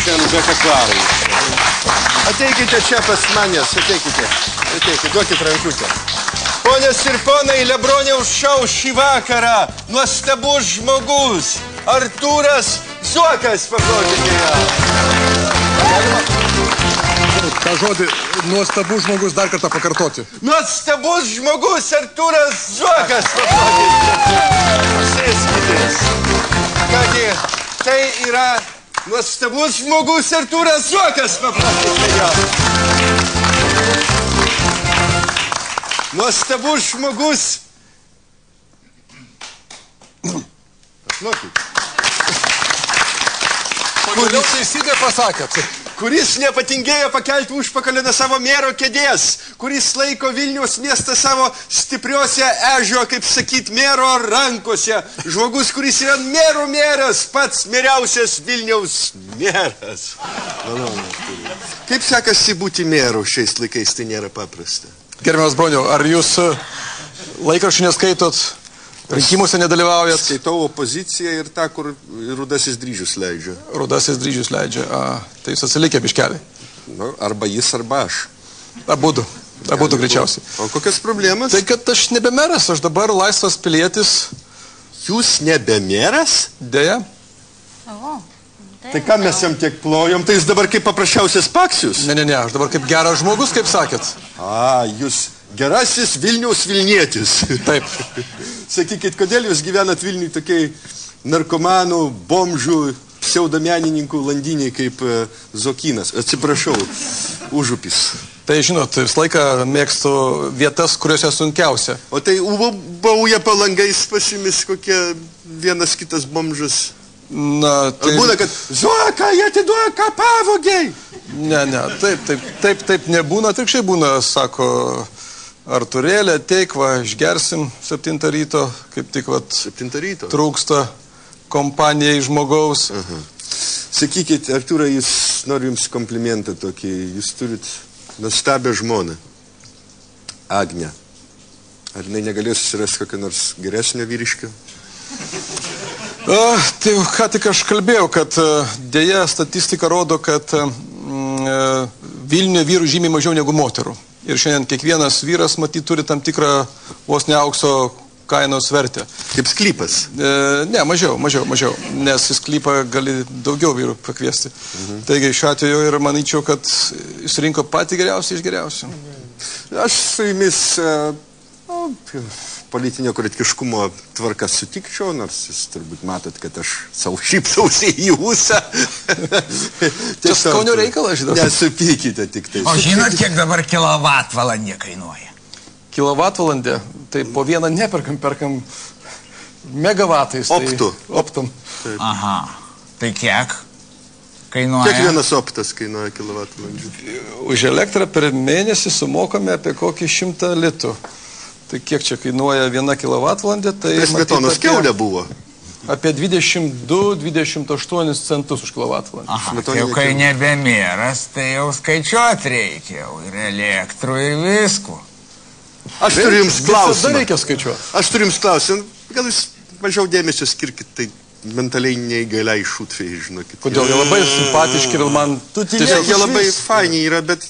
šiandien žakaklarai. Ateikite čia pas manęs, ateikite, duokit rankutę. Ponios ir ponai, Lebroniaus šou šį vakarą nuostabus žmogus, Artūras Zuokas, paplokite ją. tą žodį nuostabus žmogus dar kartą pakartoti. Nuostabus žmogus Artūras Zuokas, paplokite. Sėskitės. Kągi, tai yra nuostabus žmogus Artūras Zuokas, paplokite ją. Nuostabus žmogus. Paplokit. Pagaliau teisybę pasakėt. Kuris nepatingėjo pakelti užpakalį nuo savo mero kėdės, kuris laiko Vilniaus miestą savo stipriuose ežio, kaip sakyt, mero rankose. Žmogus, kuris yra mero meras, pats meriausias Vilniaus meras. Kaip sekasi būti meru šiais laikais, tai nėra paprasta. Gerbiamas Broniau, ar jūs laikraščių neskaitot, rinkimuose nedalyvaujat? Skaitau opoziciją ir tą, kur Rudasis Dryžius leidžia. Rudasis Dryžius leidžia, tai jūs atsilikę biškeliai. Nu, arba jis, arba aš. Abudu greičiausiai. O kokios problemas? Tai, kad aš nebe meras, aš dabar laisvas pilietis. Jūs nebe meras? Deja. Tai ką mes jam tiek plojom, tai jis dabar kaip paprasčiausias Paksius? Ne, aš dabar kaip geras žmogus, kaip sakėt. Jūs gerasis Vilniaus Vilnietis. Taip. Sakykit, kodėl jūs gyvenat Vilniui tokiai narkomanų, bomžų, pseudomenininkų landiniai kaip Zokynas? Atsiprašau, Užupis. Tai žinot, visą laiką mėgstu vietas, kuriuose sunkiausia. O tai bauja palangais pasimis kokie vienas kitas bomžas? Na, tai... Būna, kad Zuoką, jie atiduoka pavogiai. Ne, taip nebūna, atvirkščiai būna, sako Arturėlė, ateik, va, išgersim 7 ryto, kaip tik, vat, 7 ryto trūksta kompanijai žmogaus. Sakykit, Artūrai, noriu jums komplimentą tokį, jūs turit nuostabią žmoną, Agnę. Ar jinai negalės susirasti kokią nors geresnio vyriškio? Tai ką tik aš kalbėjau, kad dėja statistika rodo, kad Vilniuje vyrų žymiai mažiau negu moterų. Ir šiandien kiekvienas vyras, matyt, turi tam tikrą vos ne aukso kainos vertę. Kaip sklypas? Ne, mažiau, nes į sklypą gali daugiau vyrų pakviesti. Taigi šiuo atveju ir manyčiau, kad jis rinko patį geriausią iš geriausių. Aš su jumis politinio korektiškumo tvarką sutikčiau, nors jūs turbūt matot, kad aš savo šypsausi į ūsą. Čia skonio reikalas, žinot. Nesupykite tik tai. O žinot, kiek dabar kilovatvalandė kainuoja? Kilovatvalandė? Tai po vieną neperkam, perkam megavatais. Optum. Aha. Tai kiek kainuoja? Kiek vienas optas kainuoja kilovatvalandžių? Už elektrą per mėnesį sumokame apie kokį 100 litų. Tai kiek čia kainuoja 1 kilovatvalandė, tai... Tai Smetonos kiaulė buvo. Apie 22-28 centus už kilovatvalandę. Aha, jau kai nebe meras, tai jau skaičiuot reikia, ir elektrų, ir visko. Aš turiu jums klausimą. Visada reikia skaičiuoti. Aš turiu jums klausimą. Gal jūs mažiau dėmesio skirkit, tai mentaliai neįgaliai šutfėjai, žinokit. Kodėl? Jie labai simpatiški ir man... Jie labai fainiai yra, bet...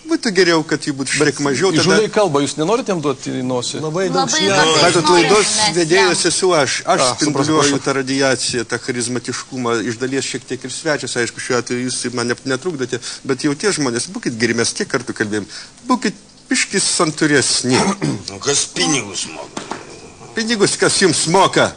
Būtų geriau, kad jų būtų šiek mažiau. Įžūliai kalba, jūs nenorit jam duoti į nosį? Labai daug Matot, laidos vedėjas esu aš. Aš spinduliuoju tą radiaciją, tą charizmatiškumą. Iš dalies šiek tiek ir svečias, aišku, šiuo atveju jūs man netrukdote. Bet jau tie žmonės, būkit geri, mes tiek kartų kalbėjom, būkit piškis santūresni. O kas pinigus moka? Pinigus, kas jums moka?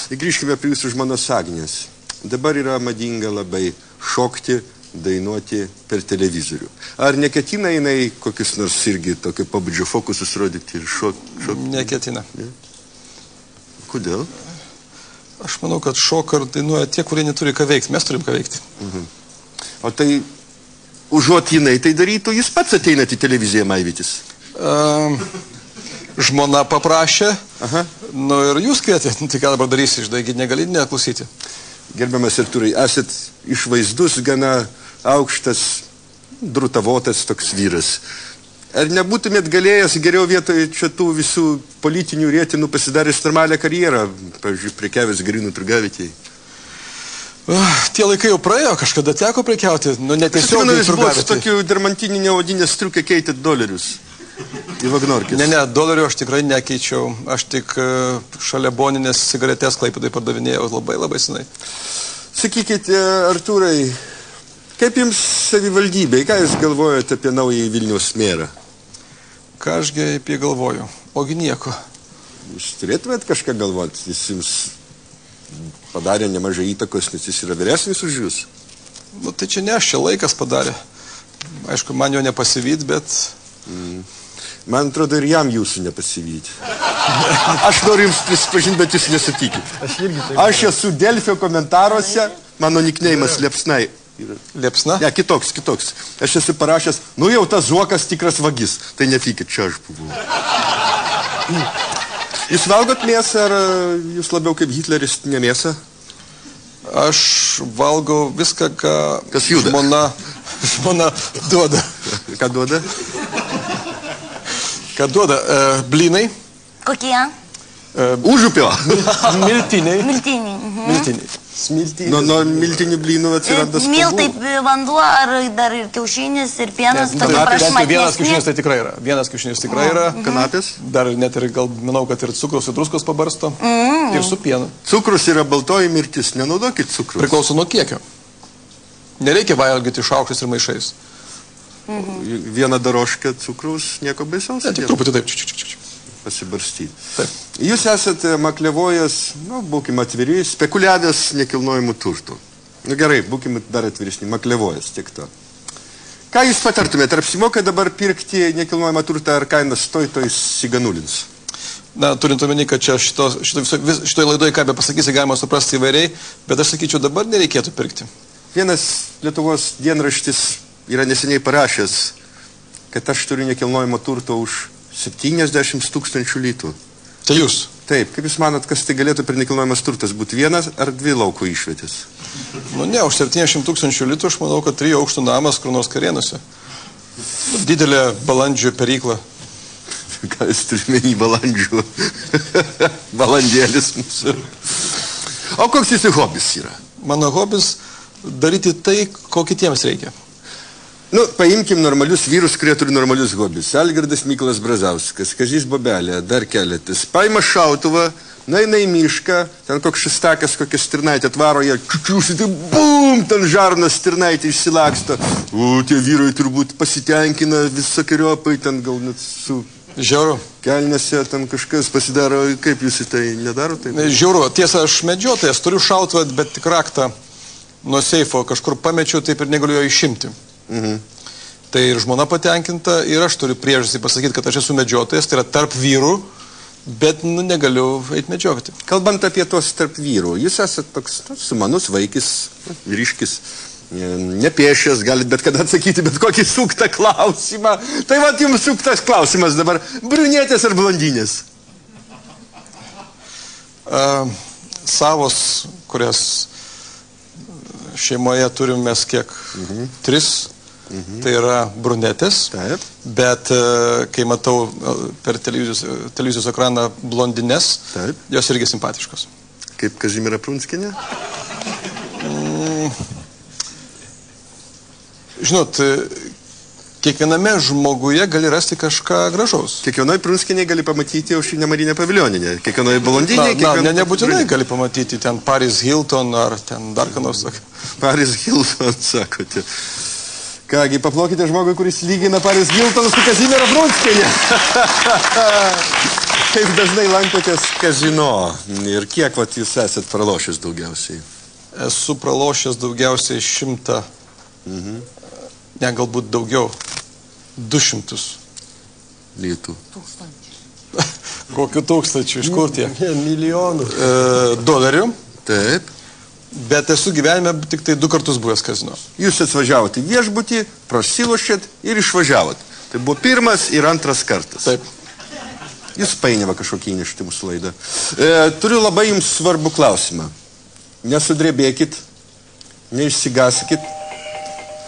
Grįžkime prie jūsų žmonos Agnės. Dabar yra madinga labai šokti, dainuoti per televizorių. Ar neketina jinai kokius nors irgi tokio pabudžio fokusus rodyti ir šokti? Neketina. Kodėl? Aš manau, kad šoka ir dainuoja tie, kurie neturi ką veikti. Mes turim ką veikti. O tai užuot jinai tai darytų, jūs pats ateinat į televiziją maivytis? Žmona paprašė. Nu ir jūs kvietėt, tai ką dabar darysi, išdaigi negali neklausyti. Gerbiamas Artūrai, esat išvaizdus, gana aukštas, drutavotas toks vyras. Ar nebūtumėt galėjęs geriau vietoje čia tų visų politinių rėtinų pasidaręs normalią karjerą, pavyzdžiui, prekiavęs Garinų turgavietėje? Tie laikai jau praėjo, kažkada teko prekiauti, nu netiesiog Jūs buvot tokių dermantininė odinė striukė keitėt dolerius į Vagnorkės. Ne, dolerių aš tikrai nekeičiau, aš tik šalia boninės cigaretės Klaipėdai pardavinėjau labai senai. Sakykite, Artūrai, kaip jums savivaldybė, ką jūs galvojate apie naują Vilniaus merą? Ką ašgi apie galvoju, ogi nieko. Jūs turėtumėt kažką galvoti, jis jums padarė nemažai įtakos, nes jis yra vyresnis už jūs. Nu, tai čia ne aš, čia laikas padarė. Aišku, man jo nepasivyt, bet... Man atrodo, ir jam jūsų nepasivyt. Aš noriu jums prisipažinti, bet jūs nesutikit. Aš esu Delfio komentaruose, mano nikneimas Liepsnai. Liepsna? Ne, kitoks. Aš esu parašęs, nu jau tas Zuokas tikras vagis. Tai nepykit, čia aš buvau. Jūs valgot mėsą, ar jūs labiau kaip Hitleris ne mėsą? Aš valgau viską, Kas juda? žmona duoda. Ką duoda? Ką duoda? Blynai. Kokie? Užupio. Miltiniai. Miltiniai. Smiltiniai. Nuo miltinių blynų atsiranda spalvų. Miltai vanduo, ar dar ir kiaušinis, ir pienas, tokie Vienas prašmatnesni. kiaušinis tai tikrai yra. Vienas kiaušinis tikrai yra. Kanapės? Dar net ir, gal, manau, kad ir cukrus ir druskos pabarsto. Ir su pienu. Cukrus yra baltoji mirtis, nenaudokit cukrus. Priklauso nuo kiekio. Nereikia valgyti šaukštais ir maišais. Vieną daroškę cukraus, nieko baisaus. Ne, tik truputį taip. Pasibarstyti. Taip. Jūs esate maklevojas, būkime atviri, spekuliavęs nekilnojimų turtų. Nu gerai, būkime dar atviresni, maklevojas, tiek to. Ką jūs patartumėte, ar apsimoka dabar pirkti nekilnojimą turtą, ar kainas to įsiganulins? Na, turint omeny, kad čia šitoj laidoje, ką be pasakysi, galima suprasti įvairiai, bet aš sakyčiau, dabar nereikėtų pirkti. Vienas Lietuvos dienraštis yra neseniai parašęs, kad aš turiu nekilnojimo turto už 70 000 litų. Tai jūs? Taip, kaip jūs manot, kas tai galėtų per nekilnojamas turtas būti, vienas ar dvi lauko išvietės? Nu ne, už 700 000 litų aš manau, kad 3 aukštų namas kur nors Karėnuose. Didelė balandžių perykla. Ką jūs turime į balandžių? Balandėlis mūsų. O koks jūsų hobis yra? Mano hobis daryti tai, ko kitiems reikia. Nu, paimkim normalius vyrus, kurie turi normalius hobis. Algirdas Mykolas Brazauskas, Kazys Bobelė, dar keletas. Paima šautuvą, nueina į mišką, ten koks šestakas, kokia stirnaitė atvaro, jie čiučiusi, tai bum, ten žarnas stirnaitė išsilaksto. O, tie vyrai turbūt pasitenkina visokiojopai, ten gal net su... Žiauru. Kelnėse ten kažkas pasidaro, kaip jūs į tai nedaro? Taip? Žiauru, tiesa, aš medžiotojas, turiu šautuvą, bet tik raktą nuo seifo kažkur pamečiau, taip ir negaliu jo išimti. Tai ir žmona patenkinta, ir aš turiu priežastį pasakyti, kad aš esu medžiotojas, tai yra tarp vyrų, bet negaliu eiti medžiokti. Kalbant apie tos tarp vyrų, jūs esate toks sumanus vaikis, vyriškis, nepiešęs, galit bet kada atsakyti bet kokį suktą klausimą. Tai vat jums suktas klausimas dabar, briunetės ar blondinės? Savos, kurias šeimoje turim mes kiek? 3. Tai yra brunetės, Taip. bet kai matau per televizijos ekraną blondines, Taip. jos irgi simpatiškos. Kaip Kazimiera Prunskienė? Žinot, kiekviename žmoguje gali rasti kažką gražaus. Kiekvienoj Prunskienėje gali pamatyti aušrinę Marinę Paviljoninę. Kiekvienoj blondinėje... Nebūtinai gali pamatyti ten Paris Hilton ar ten dar ką nors. Paris Hilton, sakote. Kągi, paplokite žmogui, kuris lygina Paris Hilton su Kazimiera Prunskienė. Kaip dažnai lankotės kazino ir kiek vat jūs esat pralošęs daugiausiai? Esu pralošęs daugiausiai 100, ne, galbūt daugiau, 200 litų. Kokių tūkstančių, iš kur tiek? Milijonų. Dolerių. Taip. Bet esu gyvenime tik tai 2 kartus buvęs kazino. Jūs atvažiavote į viešbutį, prasilošėt ir išvažiavot. Tai buvo pirmas ir antras kartas. Taip. Jūs painiavą kažkokį įnešti mūsų laidą. Turiu labai jums svarbų klausimą. Nesudrebėkit, neišsigaskit.